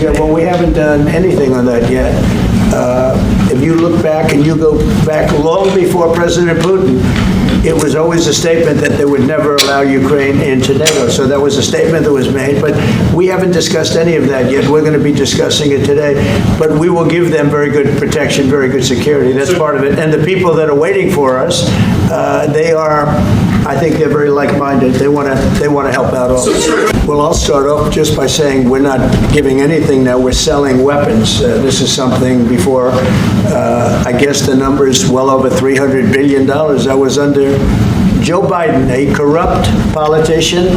Yeah, well, we haven't done anything on that yet. If you look back and you go back long before President Putin, it was always a statement that they would never allow Ukraine into NATO. So that was a statement that was made, but we haven't discussed any of that yet. We're going to be discussing it today, but we will give them very good protection, very good security. That's part of it. And the people that are waiting for us, I think they're very like-minded. They want to help out also. Well, I'll start off just by saying we're not giving anything now. We're selling weapons. This is something before, I guess the number is well over $300 billion. That was under Joe Biden, a corrupt politician,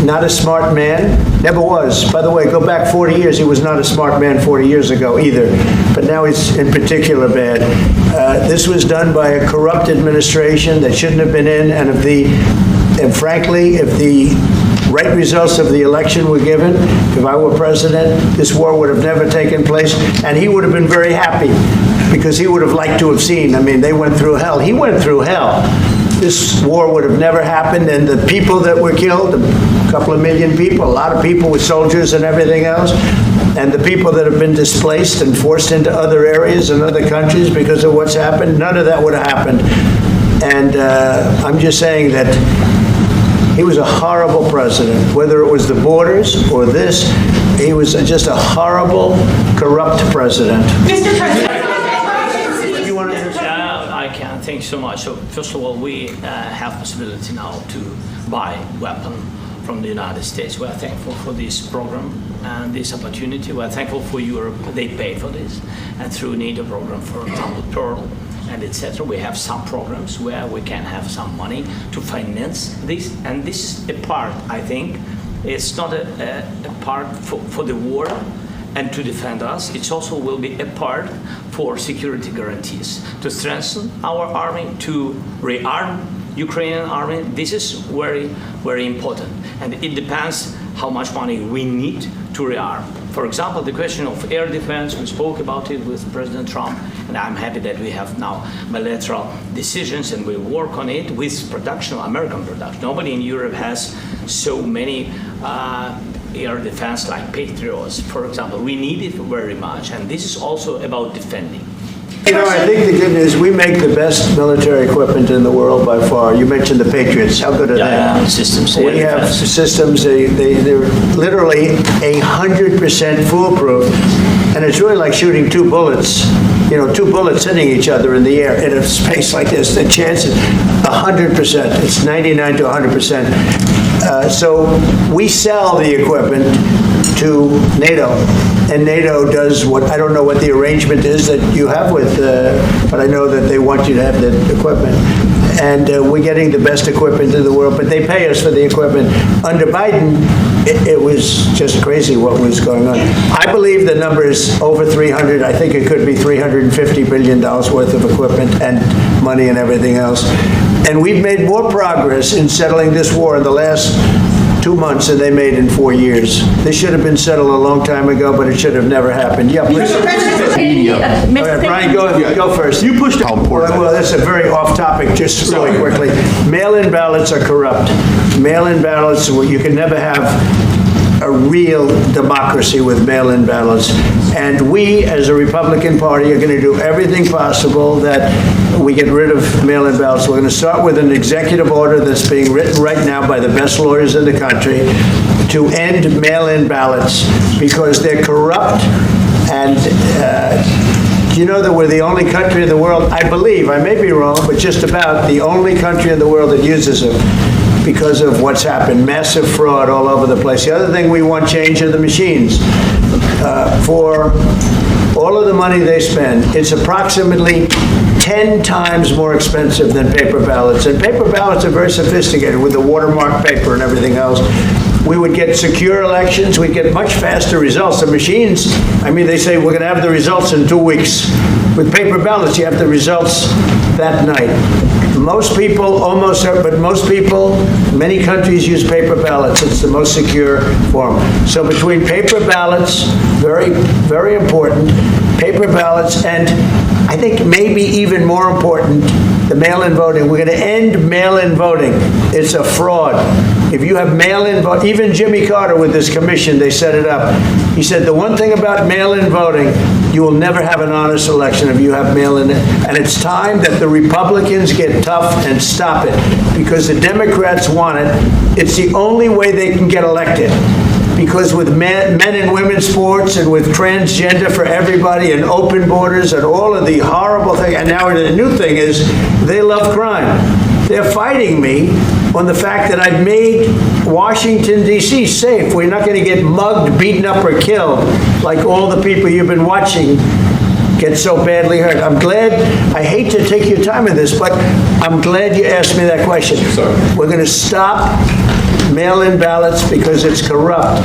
not a smart man, never was. By the way, go back 40 years, he was not a smart man 40 years ago either, but now he's in particular bad. This was done by a corrupt administration that shouldn't have been in, and frankly, if the right results of the election were given, if I were president, this war would have never taken place, and he would have been very happy, because he would have liked to have seen. I mean, they went through hell. He went through hell. This war would have never happened, and the people that were killed, a couple of million people, a lot of people with soldiers and everything else, and the people that have been displaced and forced into other areas and other countries because of what's happened, none of that would have happened. And I'm just saying that he was a horrible president, whether it was the borders or this. He was just a horrible, corrupt president. Mr. President. Thank you so much. So first of all, we have possibility now to buy weapon from the United States. We are thankful for this program and this opportunity. We are thankful for Europe. They pay for this. And through NATO program, for example, Pearl and etc., we have some programs where we can have some money to finance this. And this is a part, I think, it's not a part for the war and to defend us. It also will be a part for security guarantees, to strengthen our army, to rearm Ukrainian army. This is very, very important. And it depends how much money we need to rearm. For example, the question of air defense, we spoke about it with President Trump, and I'm happy that we have now bilateral decisions and we work on it with production, American production. Nobody in Europe has so many air defense like Patriots, for example. We need it very much, and this is also about defending. You know, I think the good news, we make the best military equipment in the world by far. You mentioned the Patriots. How good are they? Yeah, systems. We have systems, they're literally 100% foolproof. And it's really like shooting two bullets, you know, two bullets hitting each other in the air in a space like this. The chance is 100%. It's 99 to 100%. So we sell the equipment to NATO, and NATO does what, I don't know what the arrangement is that you have with, but I know that they want you to have the equipment. And we're getting the best equipment in the world, but they pay us for the equipment. Under Biden, it was just crazy what was going on. I believe the number is over 300. I think it could be $350 billion worth of equipment and money and everything else. And we've made more progress in settling this war in the last 2 months than they made in 4 years. This should have been settled a long time ago, but it should have never happened. Yeah, please. All right, Brian, go first. You pushed how important. Well, that's a very off topic, just really quickly. Mail-in ballots are corrupt. Mail-in ballots, well, you can never have a real democracy with mail-in ballots. And we, as a Republican Party, are going to do everything possible that we get rid of mail-in ballots. We're going to start with an executive order that's being written right now by the best lawyers in the country to end mail-in ballots because they're corrupt. And you know that we're the only country in the world, I believe, I may be wrong, but just about the only country in the world that uses them because of what's happened. Massive fraud all over the place. The other thing we want change are the machines. For all of the money they spend, it's approximately 10 times more expensive than paper ballots. And paper ballots are very sophisticated with the watermark paper and everything else. We would get secure elections. We'd get much faster results. The machines, I mean, they say we're going to have the results in 2 weeks. With paper ballots, you have the results that night. Most people, but most people, many countries use paper ballots. It's the most secure form. So between paper ballots, very, very important, paper ballots, and I think maybe even more important the mail-in voting. We're going to end mail-in voting. It's a fraud. If you have mail-in vote, even Jimmy Carter with this commission, they set it up. He said the one thing about mail-in voting, you will never have an honest election if you have mail-in. And it's time that the Republicans get tough and stop it, because the Democrats want it. It's the only way they can get elected. Because with men and women's sports and with transgender for everybody and open borders and all of the horrible things, and now the new thing is they love crime. They're fighting me on the fact that I've made Washington, D.C. safe. We're not going to get mugged, beaten up, or killed like all the people you've been watching get so badly hurt. I'm glad, I hate to take your time in this, but I'm glad you asked me that question. We're going to stop mail-in ballots because it's corrupt.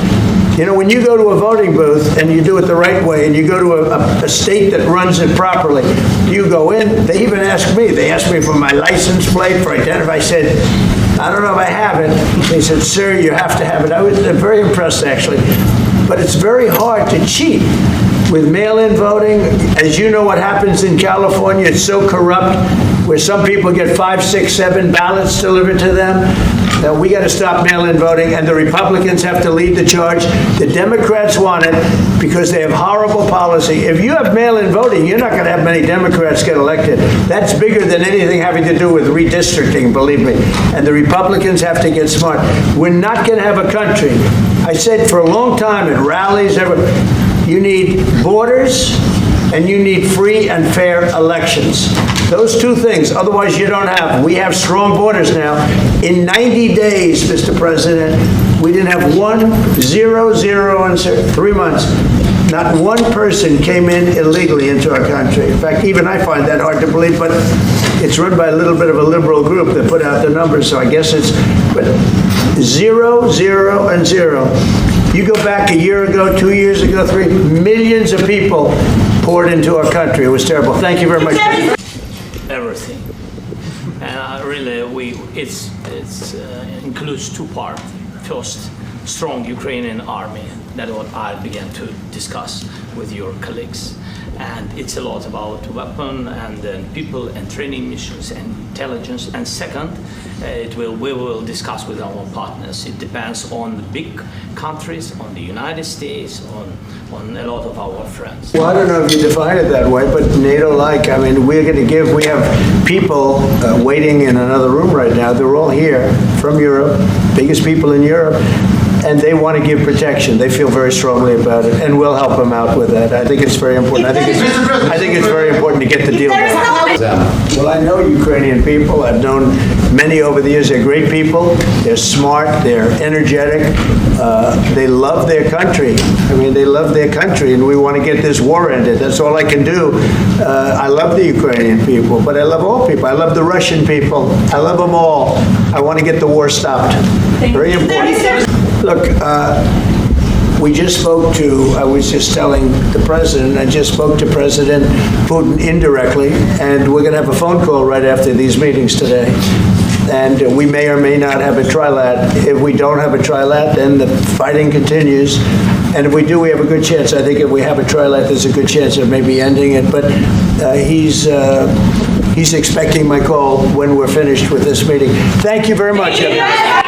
You know, when you go to a voting booth and you do it the right way and you go to a state that runs it properly, you go in, they even ask me. They asked me for my license plate, for identity. I said, I don't know if I have it. They said, sir, you have to have it. I was very impressed, actually. But it's very hard to cheat with mail-in voting. As you know what happens in California, it's so corrupt, where some people get 5, 6, 7 ballots delivered to them. Now, we got to stop mail-in voting, and the Republicans have to lead the charge. The Democrats want it because they have horrible policy. If you have mail-in voting, you're not going to have many Democrats get elected. That's bigger than anything having to do with redistricting, believe me. And the Republicans have to get smart. We're not going to have a country. I said for a long time at rallies, you need borders and you need free and fair elections. Those two things, otherwise you don't have. We have strong borders now. In 90 days, Mr. President, we didn't have 0, 0, and 3 months. Not one person came in illegally into our country. In fact, even I find that hard to believe, but it's run by a little bit of a liberal group that put out the numbers, so I guess it's, but 0, 0, and 0. You go back a year ago, 2 years ago, 3, millions of people poured into our country. It was terrible. Thank you very much. Everything. And really, it includes two parts. First, strong Ukrainian army. That's what I began to discuss with your colleagues. And it's a lot about weapon and then people and training missions and intelligence. And second, we will discuss with our partners. It depends on the big countries, on the United States, on a lot of our friends. Well, I don't know if you define it that way, but NATO-like, I mean, we're going to give, we have people waiting in another room right now. They're all here from Europe, biggest people in Europe, and they want to give protection. They feel very strongly about it, and we'll help them out with that. I think it's very important. I think it's very important to get the deal done. Well, I know Ukrainian people. I've known many over the years. They're great people. They're smart. They're energetic. They love their country. I mean, they love their country, and we want to get this war ended. That's all I can do. I love the Ukrainian people, but I love all people. I love the Russian people. I love them all. I want to get the war stopped. Very important. Look, we just spoke to, I was just telling the president, I just spoke to President Putin indirectly, and we're going to have a phone call right after these meetings today. And we may or may not have a trilat. If we don't have a trilat, then the fighting continues. And if we do, we have a good chance. I think if we have a trilat, there's a good chance of maybe ending it. But he's expecting my call when we're finished with this meeting. Thank you very much, everyone.